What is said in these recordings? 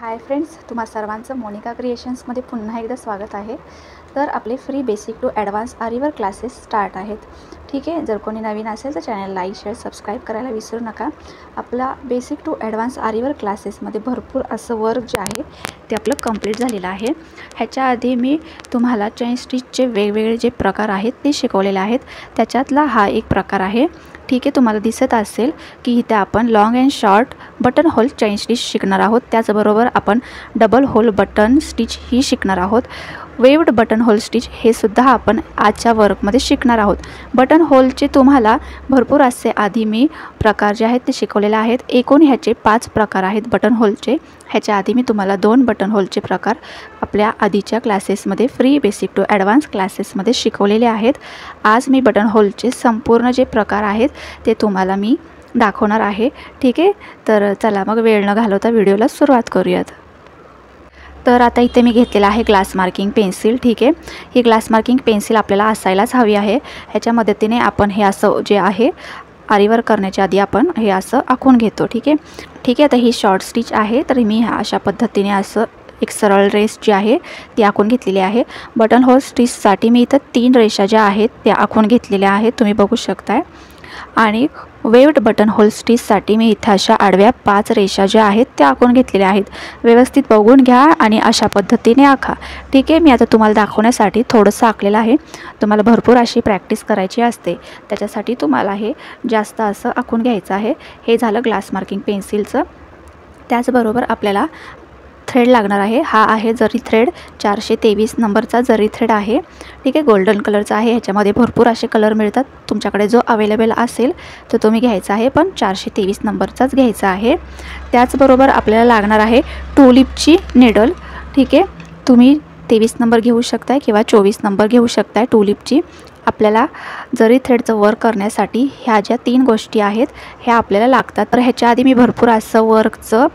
Hi friends, तुम्हा सर्वांचं मोनिका क्रिएशन्समध्ये पुन्हा एकदा स्वागत आहे। तर आपले फ्री बेसिक टू ॲडव्हान्स आरीवर क्लासेस स्टार्ट आहेत। ठीक आहे, जर कोणी नवीन असेल तर चॅनल लाईक शेअर सबस्क्राईब करायला विसरू नका। आपला बेसिक टू ॲडव्हान्स आरीवर क्लासेसमध्ये भरपूर असं वर्क जे आहे ते आपलं कंप्लीट झालेलं आहे। ह्याच्या आधी मी तुम्हाला चेन स्टिचचे वेगवेगळे जे प्रकार आहेत ते शिकवलेले आहेत, त्याच्यातला हा एक प्रकार आहे। ठीक आहे, तुम्हाला दिसत असेल की इथे आपण long and short button hole chain stitch शिकणार आहोत। त्याचबरोबर आपण डबल होल बटन स्टिच ही शिकणार आहोत। वेव्ड बटन होल स्टिच हे सुद्धा आपण आजच्या वर्कमध्ये शिकणार आहोत। बटन होलचे तुम्हाला भरपूर असे आधी मी प्रकार जे आहेत ते शिकवलेले आहेत। एकूण ह्याचे 5 प्रकार आहेत बटन होलचे। ह्याच्या आधी मी तुम्हाला 2 बटन होलचे प्रकार आपल्या आधीच्या क्लासेसमध्ये फ्री बेसिक टू ॲडव्हान्स क्लासेसमध्ये शिकवलेले आहेत। आज मी बटन होलचे संपूर्ण जे प्रकार आहेत ते तुम्हाला मी दाखवणार आहे। ठीक आहे, तर चला मग वेळ न घालवता व्हिडिओला सुरुवात करूयात। तर आता इथे मी घेतलेला आहे ग्लास मार्किंग पेन्सिल। ठीक आहे, ही ग्लास मार्किंग पेन्सिल आपल्याला असायलाच हवी आहे। ह्याच्या मदतीने आपण हे असं जे आहे आरीवर करण्याच्या आधी आपण हे असं आखून घेतो। ठीक आहे, आता ही शॉर्ट स्टिच आहे, तर मी अशा पद्धतीने असं एक सरळ रेष जी आहे ती आखून घेतलेली आहे। बटन होल स्टिचसाठी मी इथं 3 रेषा ज्या आहेत त्या आखून घेतलेल्या आहेत, तुम्ही बघू शकताय। आणि वेव्ड बटन होल स्टिचसाठी मी इथे अशा आडव्या 5 रेषा ज्या आहेत त्या आखून घेतलेल्या आहेत। व्यवस्थित बघून घ्या आणि अशा पद्धतीने आखा। ठीक आहे, मी आता तुम्हाला दाखवण्यासाठी थोडंसं आखलेलं आहे। तुम्हाला भरपूर अशी प्रॅक्टिस करायची असते, त्याच्यासाठी तुम्हाला हे जास्त असं आखून घ्यायचं आहे। हे झालं ग्लास मार्किंग पेन्सिलचं। त्याचबरोबर आपल्याला थ्रेड लागणार आहे। हा आहे जरी थ्रेड, 423 नंबरचा जरी थ्रेड आहे। ठीक आहे, गोल्डन कलरचा आहे। ह्याच्यामध्ये भरपूर असे कलर मिळतात, तुमच्याकडे जो अवेलेबल असेल तो तुम्ही घ्यायचा आहे, पण 423 नंबरचाच घ्यायचा आहे। त्याचबरोबर आपल्याला लागणार आहे टुलिपची निडल। ठीक आहे, तुम्ही 23 नंबर घेऊ शकताय किंवा 24 नंबर घेऊ शकताय टुलिपची। आपल्याला जरी थ्रेडचं वर्क करण्यासाठी ह्या ज्या 3 गोष्टी आहेत ह्या आपल्याला लागतात। तर ह्याच्या आधी मी भरपूर असं वर्कचं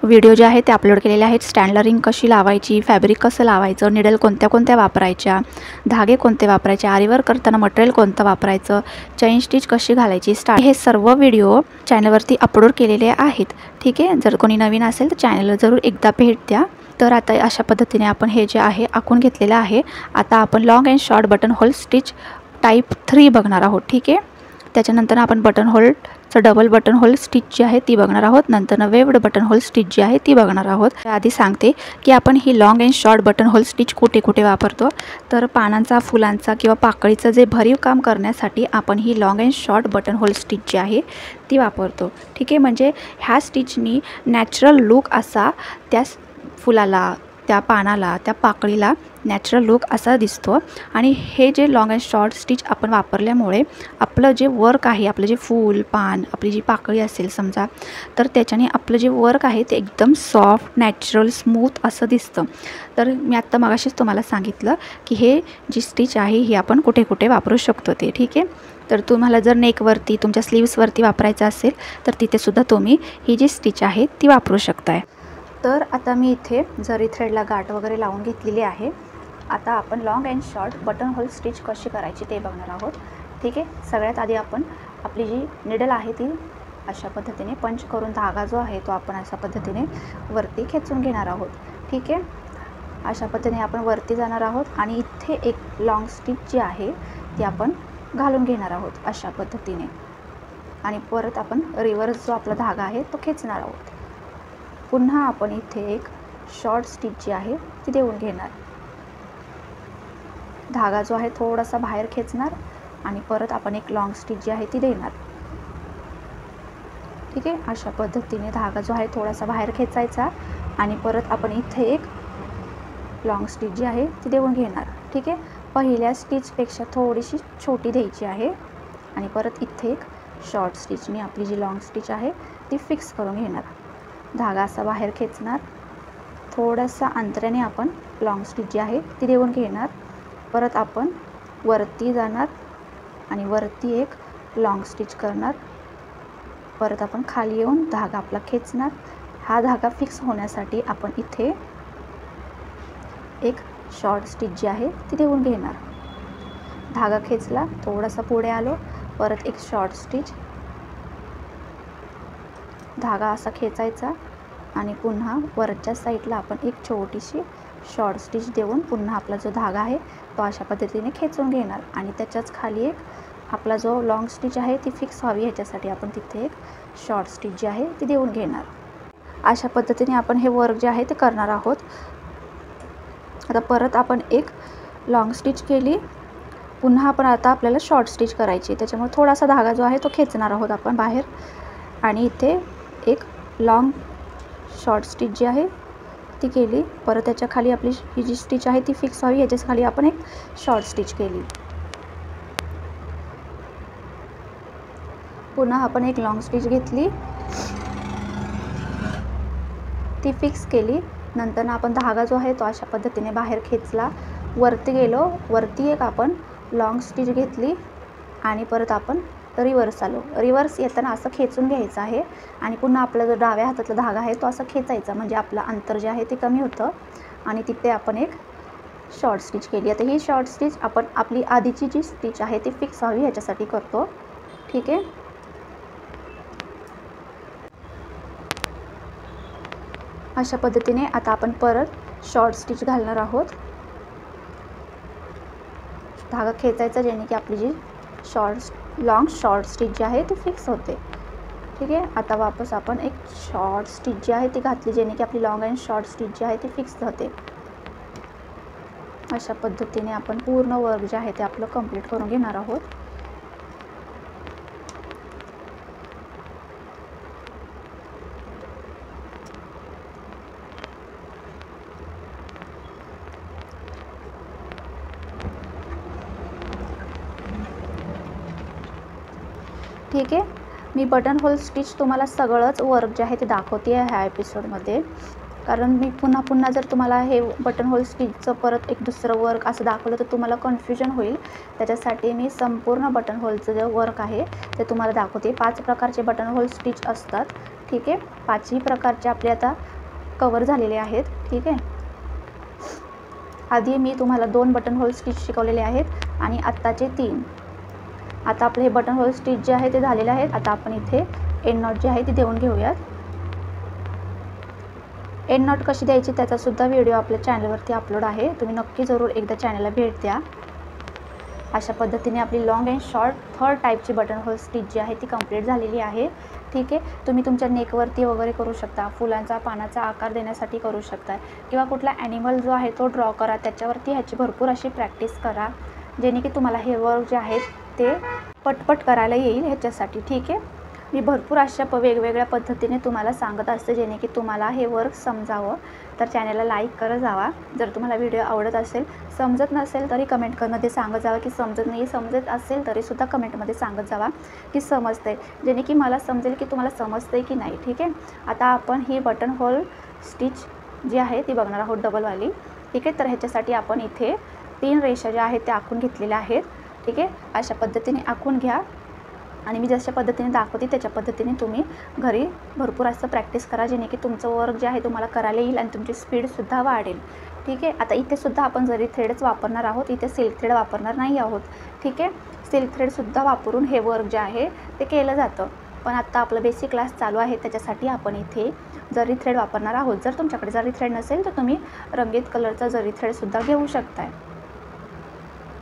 व्हिडिओ जे आहे ते अपलोड केलेले आहेत। स्टँड रिंग कशी लावायची, फॅब्रिक कसं लावायचं, निडल कोणत्या कोणत्या वापरायच्या, धागे कोणते वापरायचे, आरीवर करताना मटेरियल कोणतं वापरायचं, चेन स्टिच कशी घालायची, हे सर्व व्हिडिओ चॅनलवरती अपलोड केलेले आहेत। ठीक आहे, जर कोणी नवीन असेल तर चॅनलला जरूर एकदा भेट द्या। तर आता अशा पद्धतीने आपण हे जे आहे आखून घेतलेलं आहे। आता आपण long and short button hole stitch type 3 बघणार आहोत। ठीक आहे, त्याच्यानंतर आपण बटन होलचं डबल बटन होल स्टिच जी आहे ती बघणार आहोत। नंतर वेव्ड बटन होल स्टिच जी आहे ती बघणार आहोत। आधी सांगते की आपण ही long and short button hole stitch कुठे कुठे वापरतो। तर पानांचा, फुलांचा किंवा पाकळीचं जे भरीव काम करण्यासाठी आपण ही long and short button hole stitch जी आहे ती वापरतो। ठीक आहे, म्हणजे ह्या स्टिचनी नॅचरल लुक असा त्या फुलाला, त्या पानाला, त्या पाकळीला नॅचरल लुक असा दिसतो। आणि हे जे लॉंग अँड शॉर्ट स्टिच आपण वापरल्यामुळे आपलं जे वर्क आहे, आपलं जे फूल, पान, आपली जी पाकळी असेल समजा, तर त्याच्याने आपलं जे वर्क आहे ते एकदम सॉफ्ट, नॅचरल, स्मूथ असं दिसतं। तर मी आत्ता मगाशीच तुम्हाला सांगितलं की हे जी स्टिच आहे ही आपण कुठे कुठे वापरू शकतो ते। ठीक आहे, तर तुम्हाला जर नेकवरती, तुमच्या स्लीव्सवरती वापरायचं असेल तर तिथेसुद्धा तुम्ही ही जी स्टिच आहे ती वापरू शकताय। तर आता मी इथे जरी थ्रेडला गाठ वगैरे लावून घेतलेली आहे। आता आपण long and short button hole stitch कशी करायची ते बघणार आहोत। ठीक आहे, सगळ्यात आधी आपण आपली जी निडल आहे ती अशा पद्धतीने पंच करून धागा जो आहे तो आपण अशा पद्धतीने वरती खेचून घेणार आहोत। ठीक आहे, अशा पद्धतीने आपण वरती जाणार आहोत आणि इथे एक लॉंग स्टिच जी आहे ती आपण घालून घेणार आहोत अशा पद्धतीने। आणि परत आपण रिव्हर्स जो आपला धागा आहे तो खेचणार आहोत। पुन्हा आपण इथे एक शॉर्ट स्टिच जी आहे ती देऊन घेणार। धागा जो आहे थोडासा बाहेर खेचणार आणि परत आपण एक लॉंग स्टिच जी आहे ती देणार। ठीक आहे, अशा पद्धतीने धागा जो आहे थोडासा बाहेर खेचायचा आणि परत आपण इथे एक लॉंग स्टिच जी आहे ती देऊन घेणार। ठीक आहे, पहिल्या स्टिचपेक्षा थोडीशी छोटी द्यायची आहे आणि परत इथे एक शॉर्ट स्टिचने आपली जी लॉंग स्टिच आहे ती फिक्स करून घेणार। धागा असा बाहेर खेचणार, थोडासा अंतराने आपण लॉंग स्टिच जी आहे ती देऊन घेणार। परत आपण वरती जाणार आणि वरती एक लॉंग स्टिच करणार। परत आपण खाली येऊन धागा आपला खेचणार। हा धागा फिक्स होण्यासाठी आपण इथे एक शॉर्ट स्टिच जी आहे ती देऊन घेणार। धागा खेचला, थोडासा पुढे आलो, परत एक शॉर्ट स्टिच, धागा असा खेचायचा आणि पुन्हा वरच्या साईडला आपण एक छोटीशी शॉर्ट स्टिच देऊन पुन्हा आपला जो धागा आहे तो अशा पद्धतीने खेचून घेणार आणि त्याच्याच खाली एक आपला जो लॉंग स्टिच आहे ती फिक्स व्हावी ह्याच्यासाठी आपण तिथे एक शॉर्ट स्टिच जी आहे ती देऊन घेणार. अशा पद्धतीने आपण हे वर्क जे आहे ते करणार आहोत. आता परत आपण एक लॉंग स्टिच केली, पुन्हा आपण आता आपल्याला शॉर्ट स्टिच करायची, त्याच्यामुळे थोडासा धागा जो आहे तो खेचणार आहोत आपण बाहेर आणि इथे एक लॉंग शॉर्ट स्टिच जी आहे ती केली. परत त्याच्या खाली आपली ही जी स्टिच आहे ती फिक्स व्हावी याच्याच खाली आपण एक शॉर्ट स्टिच केली. पुन्हा आपण एक लॉंग स्टिच घेतली, ती फिक्स केली. नंतर आपण धागा जो आहे तो अशा पद्धतीने बाहेर खेचला, वरती गेलो, वरती एक आपण लॉंग स्टिच घेतली आणि परत आपण रिवर्स आलो. रिवर्स येताना असं खेचून घ्यायचं आहे आणि पुन्हा आपला जो डाव्या हातातला धागा आहे तो असं खेचायचा, म्हणजे आपलं अंतर जे आहे ते कमी होतं आणि तिथे आपण एक शॉर्ट स्टिच केली. आता ही शॉर्ट स्टिच आपण आपली आधीची जी स्टिच आहे ती फिक्स व्हावी याच्यासाठी करतो. ठीक आहे. अशा पद्धतीने आता आपण परत शॉर्ट स्टिच घालणार आहोत. धागा खेचायचा जेणे की आपली जी लॉंग शॉर्ट स्टिच जी आहे ती फिक्स होते. ठीक आहे. आता वापस आपण एक शॉर्ट स्टिच जी आहे ती घातली जेणे की आपली लॉंग अँड शॉर्ट स्टिच जी आहे ती फिक्स होते. अशा पद्धतीने आपण पूर्ण वर्क जे आहे ते आपलं कंप्लीट करून घेणार आहोत. ठीक आहे. मी बटन होल स्टिच तुम्हाला सगळंच वर्क जे आहे ते दाखवते आहे ह्या एपिसोडमध्ये, कारण मी पुन्हा पुन्हा जर तुम्हाला हे बटन होल स्टिचचं परत एक दुसरं वर्क असं दाखवलं तर तुम्हाला कन्फ्युजन होईल. त्याच्यासाठी मी संपूर्ण बटन होलचं जे वर्क आहे ते तुम्हाला दाखवते. 5 प्रकारचे बटन होल स्टिच असतात. ठीक आहे. 5ही प्रकारचे आपले आता कवर झालेले आहेत. ठीक आहे. आधी मी तुम्हाला 2 बटन होल स्टिच शिकवलेले आहेत आणि आत्ताचे 3. आता आपले हे बटन होल स्टिच जे आहे ते झालेले आहेत. आता आपण इथे एंड नॉट जी आहे ती देऊन घेऊयात. एंड नॉट कशी द्यायची त्याचासुद्धा व्हिडिओ आपल्या चॅनलवरती अपलोड आहे, तुम्ही नक्की जरूर एकदा चॅनलला भेट द्या. अशा पद्धतीने आपली लॉंग अँड शॉर्ट 3rd टाईपची बटन होल स्टिच जी आहे ती कंप्लीट झालेली आहे. ठीक आहे. तुम्ही तुमच्या नेकवरती वगैरे करू शकता, फुलांचा पानाचा आकार देण्यासाठी करू शकता किंवा कुठला ॲनिमल जो आहे तो ड्रॉ करा, त्याच्यावरती ह्याची भरपूर अशी प्रॅक्टिस करा जेणे की तुम्हाला हे वर्क जे आहे ते पटपट करायला येईल ह्याच्यासाठी. ठीक आहे. मी भरपूर अशा वेगवेगळ्या पद्धतीने तुम्हाला सांगत असते जेणे की तुम्हाला हे वर्क समजावं. तर चॅनलला लाईक करत जावा जर तुम्हाला व्हिडिओ आवडत असेल. समजत नसेल तरी कमेंटमध्ये सांगत जावा की समजत नाही, समजत असेल तरीसुद्धा कमेंटमध्ये सांगत जावा की समजते, जेणे की मला समजेल की तुम्हाला समजते की नाही. ठीक आहे. आता आपण ही बटन होल स्टिच जी आहे ती बघणार आहोत डबलवाली. ठीक आहे. तर ह्याच्यासाठी आपण इथे 3 रेषा ज्या आहेत त्या आखून घेतलेल्या आहेत. ठीक आहे. अशा पद्धतीने आखून घ्या आणि मी जशा पद्धतीने दाखवते त्याच्या पद्धतीने तुम्ही घरी भरपूर असं प्रॅक्टिस करा जेणे की तुमचं वर्क जे आहे तुम्हाला करायला येईल आणि तुमची स्पीडसुद्धा वाढेल. ठीक आहे. आता इथेसुद्धा आपण जरी थ्रेडच वापरणार आहोत, इथे सिल्क थ्रेड वापरणार नाही आहोत. ठीक आहे. सिल्क थ्रेडसुद्धा वापरून हे वर्क जे आहे ते केलं जातं, पण आत्ता आपलं बेसिक क्लास चालू आहे त्याच्यासाठी आपण इथे जरी थ्रेड वापरणार आहोत. जर तुमच्याकडे जरी थ्रेड नसेल तर तुम्ही रंगीत कलरचा जरी थ्रेडसुद्धा घेऊ शकताय.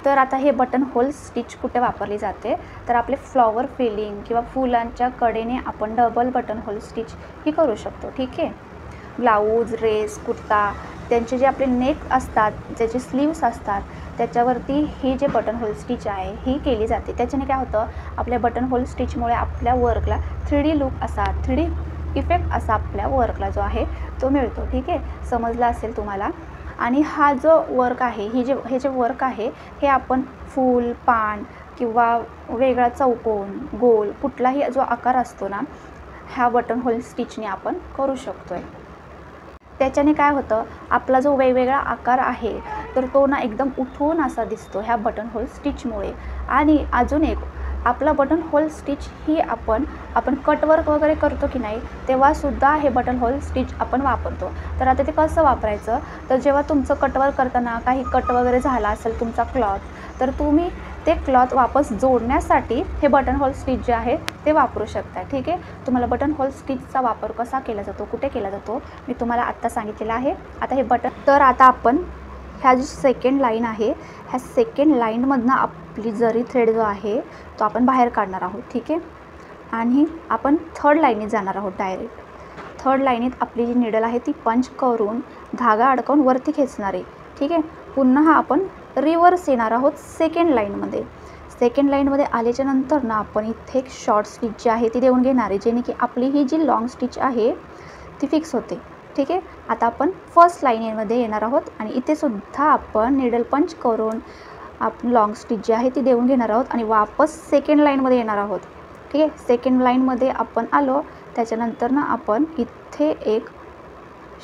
तर आता हे बटन होल स्टिच कुठे वापरली जाते तर आपले फ्लॉवर फिलिंग किंवा फुलांच्या कडेने आपण डबल बटन होल स्टिच ही करू शकतो. ठीक आहे. ब्लाऊज, ड्रेस, कुर्ता त्यांचे जे आपले नेक असतात, ज्याचे स्लीव्स असतात त्याच्यावरती ही जे बटन होल स्टिच आहे ही केली जाते. त्याच्याने काय होतं, आपल्या बटन होल स्टिचमुळे आपल्या वर्कला 3D लुक असा 3D इफेक्ट असा आपल्या वर्कला जो आहे तो मिळतो. ठीक आहे. समजला असेल तुम्हाला. आणि हा जो वर्क आहे हे जे वर्क आहे हे आपण फूल, पान किंवा वेगळा चौकोन, गोल कुठलाही जो आकार असतो ना ह्या बटन होल स्टिचने आपण करू शकतो आहे. त्याच्याने काय होतं, आपला जो वेगवेगळा आकार आहे तर तो ना एकदम उठून असा दिसतो ह्या बटन होल स्टिचमुळे. आणि अजून एक आपला बटन होल स्टिच ही आपण कटवर्क वगैरे करतो की नाही तेव्हासुद्धा हे बटन होल स्टिच आपण वापरतो. तर आता ते कसं वापरायचं, तर जेव्हा तुमचं कटवर्क करताना काही कट वगैरे झाला असेल तुमचा क्लॉथ तर तुम्ही ते क्लॉथ वापस जोडण्यासाठी हे बटन होल स्टिच जे आहे ते वापरू शकता. ठीक आहे, तुम्हाला बटन होल स्टिचचा वापर कसा केला जातो, कुठे केला जातो, मी तुम्हाला आत्ता सांगितलेलं आहे. आता हे बटन, तर आता आपण ह्या जी सेकंड लाईन आहे, ह्या सेकंड लाईनमधनं आपली जरी थ्रेड जो आहे तो आपण बाहेर काढणार आहोत. ठीक आहे, आणि आपण थर्ड लाईनीत जाणार आहोत. डायरेक्ट थर्ड लाईनीत आपली जी निडल आहे ती पंच करून धागा अडकवून वरती खेचणार आहे. ठीक आहे, पुन्हा आपण रिव्हर्स येणार आहोत सेकंड लाईनमध्ये. सेकंड लाईनमध्ये आल्याच्या नंतर ना आपण इथे एक शॉर्ट स्टिच जी आहे ती देऊन घेणार आहे, जेणे की आपली ही जी लॉंग स्टिच आहे ती फिक्स होते. ठीक आहे, आता आपण फर्स्ट लाईनमध्ये येणार आहोत आणि इथे सुद्धा आपण निडल पंच करून आपण लॉंग स्टिच जी आहे ती देऊन घेणार आहोत आणि वापस सेकंड लाईनमध्ये येणार आहोत. ठीक आहे, सेकंड लाईनमध्ये आपण आलो, त्याच्यानंतर ना आपण इथे एक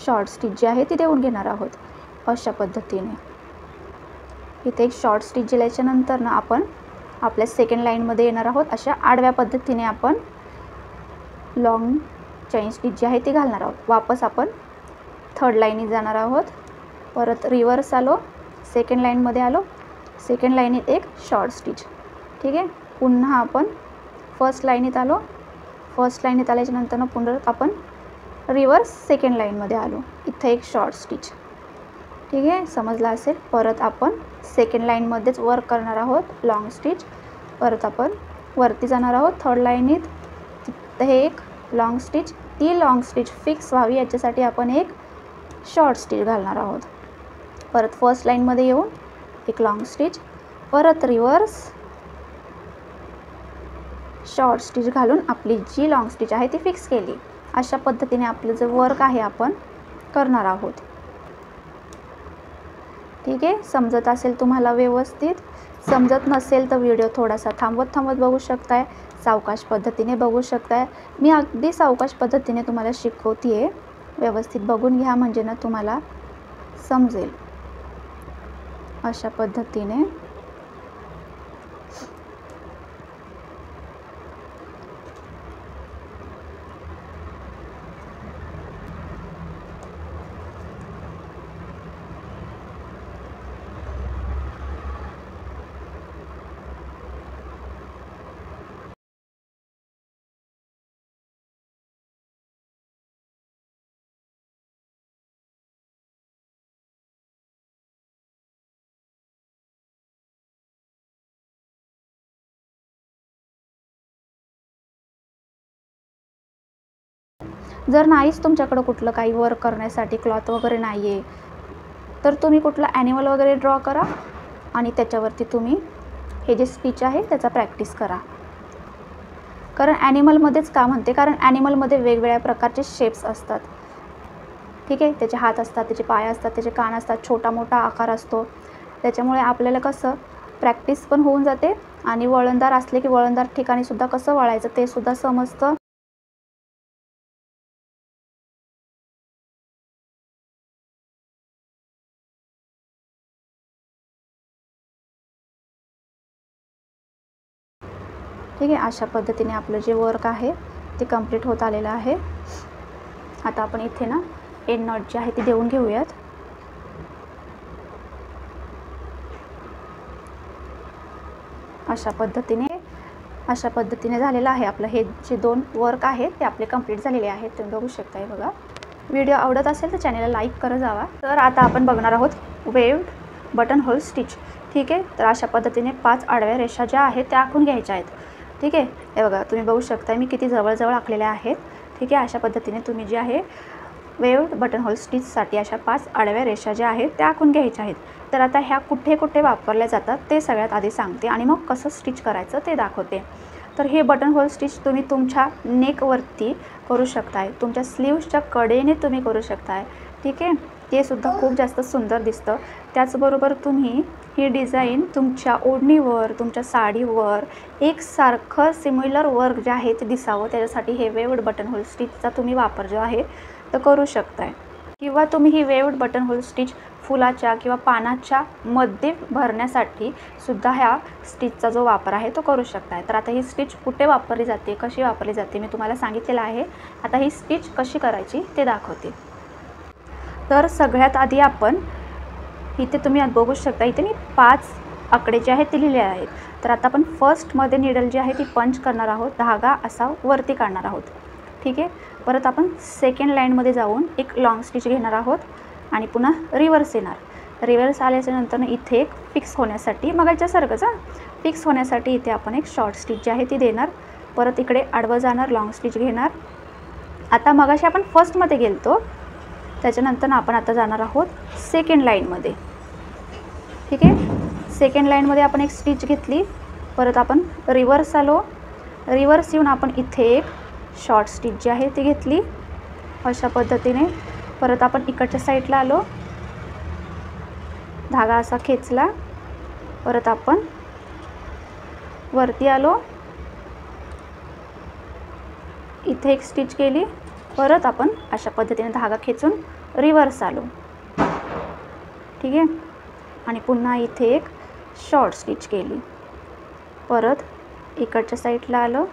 शॉर्ट स्टिच जी आहे ती देऊन घेणार आहोत. अशा पद्धतीने इथे एक शॉर्ट स्टिच दिल्याच्यानंतर ना आपण आपल्या सेकंड लाईनमध्ये येणार आहोत. अशा आडव्या पद्धतीने आपण लॉंग चेन स्टिच जी आहे ती घालणार आहोत. वापस आपण थर्ड लाईनीत जाणार आहोत, परत रिव्हर्स आलो, सेकंड लाईनमध्ये आलो, सेकंड लाईनीत एक शॉर्ट स्टिच. ठीक आहे, पुन्हा आपण फर्स्ट लाईनीत आलो, फर्स्ट लाईनीत आल्याच्यानंतर पुन्हा आपण रिव्हर्स सेकंड लाईनमध्ये आलो, इथे एक शॉर्ट स्टिच. ठीक आहे, समजलं असेल. परत आपण सेकंड लाईनमध्येच वर्क करणार आहोत लॉंग स्टिच. परत आपण वरती जाणार आहोत थर्ड लाईनीत, तिथे एक लॉंग स्टिच. ती लॉंग स्टिच फिक्स व्हावी याच्यासाठी आपण एक शॉर्ट स्टिच घालणार आहोत. परत फर्स्ट लाईनमध्ये येऊन एक लॉंग स्टिच, परत रिव्हर्स शॉर्ट स्टिच घालून आपली जी लॉंग स्टिच आहे ती फिक्स केली. अशा पद्धतीने आपलं जे वर्क आहे आपण करणार आहोत. ठीक आहे, समजत असेल तुम्हाला व्यवस्थित. समजत नसेल तर व्हिडिओ थोडासा थांबवत बघू शकताय, सावकाश पद्धतीने बघू शकताय. मी अगदी सावकाश पद्धतीने तुम्हाला शिकवते आहे, व्यवस्थित बघून घ्या म्हणजे ना तुम्हाला समजेल. अशा पद्धतीने जर नाहीच तुमच्याकडं कुठलं काही वर्क करण्यासाठी क्लॉथ वगैरे नाही आहे, तर तुम्ही कुठला ॲनिमल वगैरे ड्रॉ करा आणि त्याच्यावरती तुम्ही हे जे स्टिच आहे त्याचा प्रॅक्टिस करा. कारण ॲनिमलमध्येच का म्हणते, कारण ॲनिमलमध्ये वेगवेगळ्या प्रकारचे शेप्स असतात. ठीक आहे, त्याचे हात असतात, त्याचे पाय असतात, त्याचे कान असतात, छोटा मोठा आकार असतो. त्याच्यामुळे आपल्याला कसं प्रॅक्टिस पण होऊन जाते आणि वळणदार असले की वळणदार ठिकाणी सुद्धा कसं वळायचं ते सुद्धा समजतं. ठीक आहे, अशा पद्धतीने आपलं जे वर्क आहे ते कंप्लीट होत आलेलं आहे. आता आपण इथे ना एंड नॉट जी आहे ती देऊन घेऊयात. अशा पद्धतीने झालेलं आहे आपलं हे जे दोन वर्क आहेत ते आपले कंप्लीट झालेले आहेत. तुम्ही बघू शकताय. बघा, व्हिडिओ आवडत असेल तर चॅनलला लाईक करत जावा. तर आता आपण बघणार आहोत वेव्ड बटन होल स्टिच. ठीक आहे, तर अशा पद्धतीने 5 आडव्या रेषा ज्या आहेत त्या आखून घ्यायच्या आहेत. ठीक आहे, हे बघा तुम्ही बघू शकताय मी किती जवळजवळ आखलेल्या आहेत. ठीक आहे, अशा पद्धतीने तुम्ही जे आहे वेव्ड बटन होल स्टिचसाठी अशा 5 आडव्या रेषा ज्या आहेत त्या आखून घ्यायच्या आहेत. तर आता ह्या कुठे कुठे वापरल्या जातात ते सगळ्यात आधी सांगते आणि मग कसं स्टिच करायचं ते दाखवते. तर हे बटन होल स्टिच तुम्ही तुमच्या नेकवरती करू शकताय, तुमच्या स्लीव्सच्या कडेने तुम्ही करू शकताय. ठीक आहे, ते सुद्धा खूप जास्त सुंदर दिसतं. त्याचबरोबर तुम्ही ही डिझाईन तुमच्या ओढणीवर, तुमच्या साडीवर एकसारखं सिमिलर वर्क जे आहे ते दिसावं त्याच्यासाठी हे वेव्ड बटन होल स्टिचचा तुम्ही वापर जो आहे तर करू शकताय. किंवा तुम्ही ही वेव्ड बटन होल स्टिच फुलाच्या किंवा पानाच्या मध्ये भरण्यासाठी सुद्धा ह्या स्टिचचा जो वापर आहे तो करू शकताय. तर आता ही स्टिच कुठे वापरली जाते, कशी वापरली जाते मी तुम्हाला सांगितलेलं आहे. आता ही स्टिच कशी करायची ते दाखवते. तर सगळ्यात आधी आपण इथे तुम्ही बघू शकता, इथे मी 5 आकडे जे आहेत ते लिहिलेले आहेत. तर आता आपण फर्स्टमध्ये निडल जी आहे ती पंच करणार आहोत, धागा असा वरती काढणार आहोत. ठीक आहे. परत आपण सेकंड लाईनमध्ये जाऊन एक लॉंग स्टिच घेणार आहोत आणि पुन्हा रिव्हर्स येणार. रिव्हर्स आल्याच्या नंतर इथे एक फिक्स होण्यासाठी मगाच्यासारखंच फिक्स होण्यासाठी इथे आपण एक शॉर्ट स्टिच जी आहे ती देणार. परत इकडे आडवं जाणार, लॉंग स्टिच घेणार. आता मगाशी आपण फर्स्टमध्ये गेलतो, त्याच्यानंतर आपण आता जाणार आहोत सेकंड लाईनमध्ये. ठीक आहे. सेकंड लाईनमध्ये आपण एक स्टिच घेतली. परत आपण रिव्हर्स आलो. रिव्हर्स येऊन आपण इथे एक शॉर्ट स्टिच जी आहे ती घेतली अशा पद्धतीने. परत आपण इकडच्या साईडला आलो, धागा असा खेचला. परत आपण वरती आलो, इथे एक स्टिच केली. परत आपण अशा पद्धतीने धागा खेचून रिव्हर्स आलो. ठीक आहे. आणि पुन्हा इथे एक शॉर्ट स्टिच केली. परत इकडच्या साईडला आलो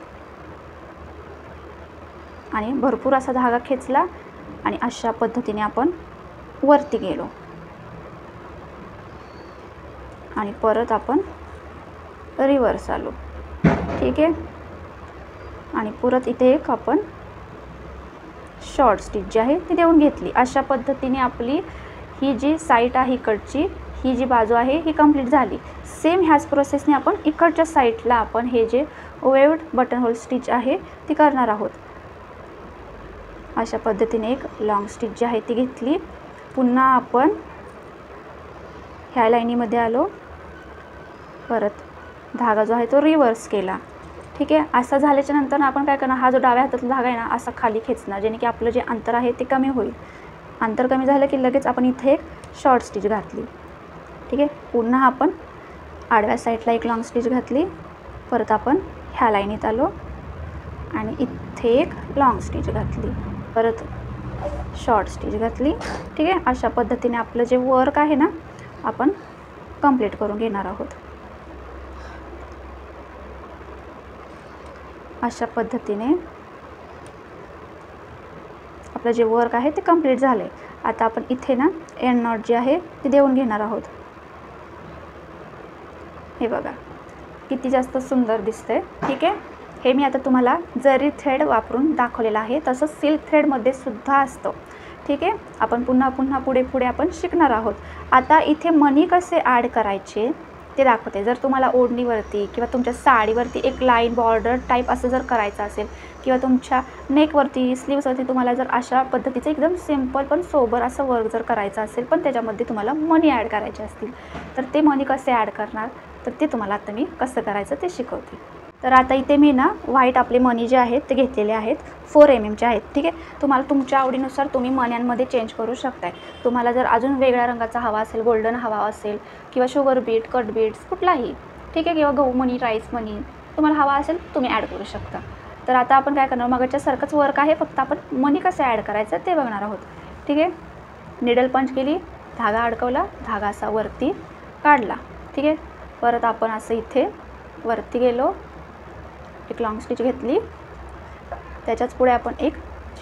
आणि भरपूर असा धागा खेचला आणि अशा पद्धतीने आपण वरती गेलो. आणि परत आपण रिव्हर्स आलो. ठीक आहे. आणि परत इथे एक आपण शॉर्ट स्टिच जी आहे ती देऊन घेतली. अशा पद्धतीने आपली ही जी साईड आहे इकडची, ही जी बाजू आहे ही कंप्लीट झाली. सेम ह्याच प्रोसेसने आपण इकडच्या साईडला आपण हे जे वेव्ड बटन होल स्टिच आहे ती करणार आहोत. अशा पद्धतीने एक लॉंग स्टिच जी आहे ती घेतली. पुन्हा आपण ह्या लाईनीमध्ये आलो. परत धागा जो आहे तो रिव्हर्स केला. ठीक आहे. असं झाल्याच्या नंतर आपण काय करणार, हा जो डाव्या हातातला धागा आहे ना असा खाली खेचणार, जेणे की आपलं जे अंतर आहे ते कमी होईल. अंतर कमी झालं की लगेच आपण इथे एक शॉर्ट स्टिच घातली. ठीक आहे. पुन्हा आपण आडव्या साईडला एक लॉंग स्टिच घातली. परत आपण ह्या लाईनीत आलो आणि इथे एक लॉंग स्टिच घातली. परत शॉर्ट स्टिच घातली. ठीक आहे. अशा पद्धतीने आपलं जे वर्क आहे ना आपण कंप्लीट करून घेणार आहोत. अशा पद्धतीने आपलं जे वर्क आहे ते कंप्लीट झालं आहे. आता आपण इथे ना एंड नॉट जी आहे ती देऊन घेणार आहोत. हे बघा किती जास्त सुंदर दिसतंय. ठीक आहे. हे मी आता तुम्हाला जरी थ्रेड वापरून दाखवलेलं आहे, तसंच सिल्क थ्रेडमध्ये सुद्धा असतं. ठीक आहे. आपण पुन्हा पुन्हा पुढे पुढे आपण शिकणार आहोत. आता इथे मनी कसे ॲड करायचे ते दाखवते. जर तुम्हाला ओढणीवरती किंवा तुमच्या साडीवरती एक लाईन बॉर्डर टाईप असं जर करायचं असेल किंवा तुमच्या नेकवरती स्लीव्सवरती तुम्हाला जर अशा पद्धतीचं एकदम सिम्पल पण सोबर असं वर्क जर करायचं असेल, पण त्याच्यामध्ये तुम्हाला मनी ॲड करायचे असतील, तर ते मनी कसे ॲड करणार तर ते तुम्हाला आता मी कसं करायचं ते शिकवते. तर आता इथे मी ना व्हाईट आपले मनी जे आहेत ते घेतलेले आहेत, 4 mm आहेत. ठीक आहे. तुम्हाला तुमच्या आवडीनुसार तुम्ही मण्यांमध्ये चेंज करू शकताय. तुम्हाला जर अजून वेगळ्या रंगाचा हवा असेल, गोल्डन हवा असेल किंवा शुगर बीट, कट बीट्स कुठलाही, ठीक आहे, किंवा गहू मनी, राईस मनी तुम्हाला हवा असेल तुम्ही ॲड करू शकता. तर आता आपण काय करणार, मगाच्यासारखंच वर्क आहे, फक्त आपण मनी कसं ॲड करायचं ते बघणार आहोत. ठीक आहे. निडल पंच केली, धागा अडकवला, धागा असा वरती काढला. ठीक आहे. परत आपण असं इथे वरती गेलो, एक लॉंग स्टिच घेतली, त्याच्याच पुढे आपण एक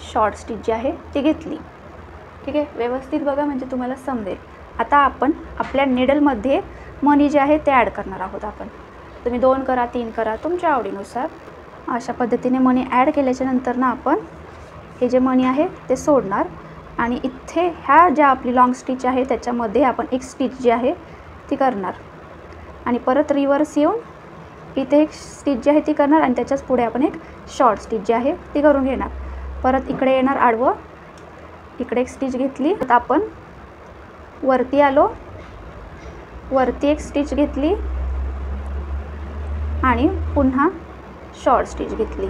शॉर्ट स्टिच जी आहे ती घेतली. ठीक आहे. व्यवस्थित बघा म्हणजे तुम्हाला समजेल. आता आपण आपल्या निडलमध्ये मनी जे आहे ते ॲड करणार आहोत. आपण तुम्ही 2 करा, 3 करा तुमच्या आवडीनुसार. अशा पद्धतीने मनी ॲड केल्याच्या नंतर ना आपण हे जे मनी आहे ते सोडणार आणि इथे ह्या ज्या आपली लॉंग स्टिच आहे त्याच्यामध्ये आपण एक स्टिच जी आहे ती करणार आणि परत रिव्हर्स येऊन इथे एक स्टिच जी आहे ती करणार आणि त्याच्याच पुढे आपण एक शॉर्ट स्टिच जी आहे ती करून घेणार. परत इकडे येणार आडवं, इकडे एक स्टिच घेतली. आता आपण वरती आलो, वरती एक स्टिच घेतली आणि पुन्हा शॉर्ट स्टिच घेतली.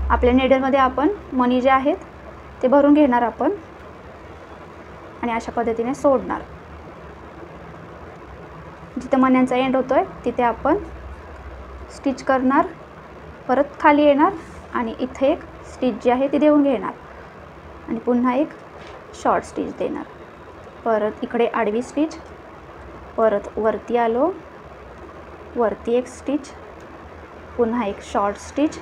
आपल्या निडलमध्ये आपण मनी जे आहेत ते भरून घेणार आपण आणि अशा पद्धतीने सोडणार. जिथे मण्यांचा एंड होतोय तिथे आपण स्टिच करणार, परत खाली येणार आणि इथे एक स्टिच जी आहे ती देऊन घेणार आणि पुन्हा एक शॉर्ट स्टिच देणार. परत इकडे आडवी स्टिच, परत वरती आलो, वरती एक स्टिच, पुन्हा एक शॉर्ट स्टिच.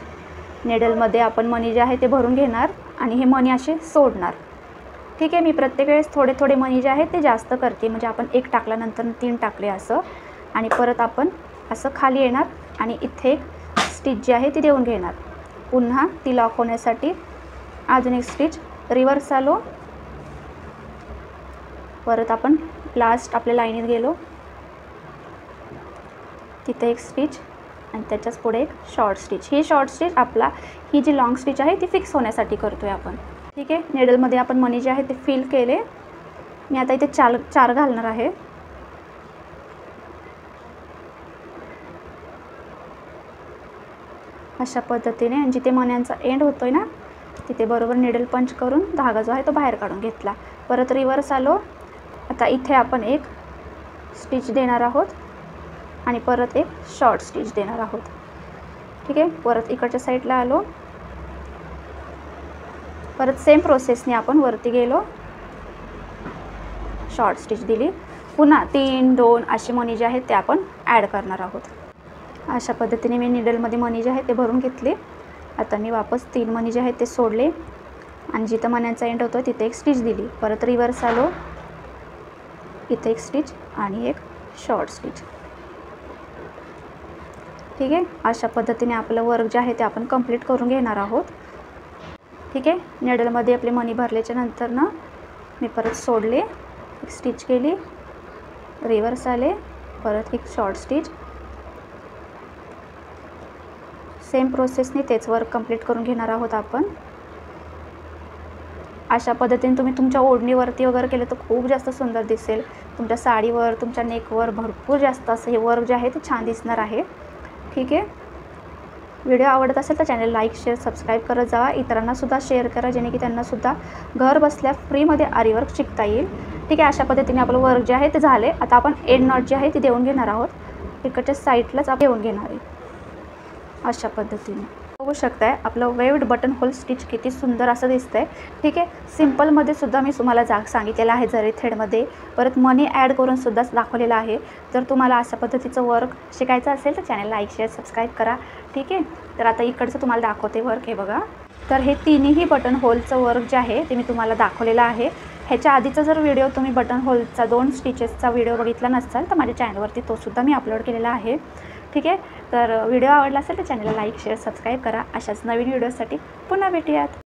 नेडलमध्ये आपण मनी जे आहे ते भरून घेणार आणि हे मनी असे सोडणार. ठीक आहे. मी प्रत्येक वेळेस थोडे थोडे मनी जे आहे ते जास्त करते, म्हणजे आपण 1 टाकल्यानंतर 3 टाकले असं. आणि परत आपण असं खाली येणार आणि इथे एक स्टिच जी आहे ती देऊन घेणार. पुन्हा ती लॉक होण्यासाठी अजून एक स्टिच, रिव्हर्स आलो, परत आपण लास्ट आपल्या लाईनीत गेलो, तिथे एक स्टिच आणि त्याच्याच पुढे एक शॉर्ट स्टिच. ही शॉर्ट स्टिच ही जी लॉंग स्टिच आहे ती फिक्स होण्यासाठी करतोय आपण. ठीक आहे, निडलमध्ये आपण मनी जे आहे ते फिल केले. मी आता इथे चार घालणार आहे. अशा पद्धतीने, आणि जिथे मण्यांचा एंड होतोय ना तिथे बरोबर निडल पंच करून धागा जो आहे तो बाहेर काढून घेतला. परत रिव्हर्स आलो. आता इथे आपण एक स्टिच देणार आहोत आणि परत एक शॉर्ट स्टिच देणार आहोत. ठीक आहे, परत इकडच्या साईडला आलो, परत सेम प्रोसेसने आपण वरती गेलो, शॉर्ट स्टिच दिली. पुन्हा 3, 2 असे मनी जे आहेत ते आपण ॲड करणार आहोत. अशा पद्धतीने मी निडलमध्ये मनी जे आहे ते भरून घेतले. आता मी वापस 3 मनी जे आहेत ते सोडले आणि जिथं मण्यांचा एंड होतो तिथे एक स्टिच दिली. परत रिव्हर्स आलो, इथे एक स्टिच आणि एक शॉर्ट स्टिच. ठीक आहे, अशा पद्धतीने आपलं वर्क जे आहे ते आपण कंप्लीट करून घेणार आहोत. ठीक आहे, निडलमध्ये आपले मनी भरल्याच्या नंतर ना मी परत सोडले, एक स्टिच केली, रिव्हर्स आले, परत एक शॉर्ट स्टिच. सेम प्रोसेसने तेच वर्क कंप्लीट करून घेणार आहोत आपण. अशा पद्धतीने तुम्ही तुमच्या ओढणीवरती वगैरे केलं तर खूप जास्त सुंदर दिसेल. तुमच्या साडीवर, तुमच्या नेकवर भरपूर जास्त असं हे वर्क जे आहे ते छान दिसणार आहे. ठीक आहे, व्हिडिओ आवडत असेल तर चॅनल लाईक, शेअर, सबस्क्राईब करत जावा. इतरांनासुद्धा शेअर करा, जेणे की त्यांनासुद्धा घर बसल्या फ्रीमध्ये आरी वर्क शिकता येईल. ठीक आहे, अशा पद्धतीने आपलं वर्क जे आहे ते झाले. आता आपण एंड नॉट जी आहे ती देऊन घेणार आहोत. इकडच्या साईडलाच आपण देऊन घेणार आहे. अशा पद्धतीने बघू शकताय आपलं वेव्ड बटन होल स्टिच किती सुंदर असं दिसतंय. ठीक आहे, सिम्पलमध्ये सुद्धा मी तुम्हाला सांगितलेलं आहे जरी थ्रेडमध्ये, परत मनी ॲड करून सुद्धा दाखवलेलं आहे. जर तुम्हाला अशा पद्धतीचं वर्क शिकायचं असेल तर चॅनल लाईक, शेअर, सबस्क्राईब करा. ठीक आहे, तर आता इकडचं तुम्हाला दाखवते वर्क. हे बघा, तर हे तिन्ही बटन होलचं वर्क जे आहे ते मी तुम्हाला दाखवलेलं आहे. ह्याच्या आधीचा जर व्हिडिओ तुम्ही बटन होलचा 2 स्टिचेसचा व्हिडिओ बघितला नसाल तर माझ्या चॅनलवरती तो सुद्धा मी अपलोड केलेला आहे. ठीक आहे, तर व्हिडिओ आवडला असेल तर चॅनलला लाईक, शेअर, सबस्क्राईब करा. अशाच नवीन व्हिडिओसाठी पुन्हा भेटूयात.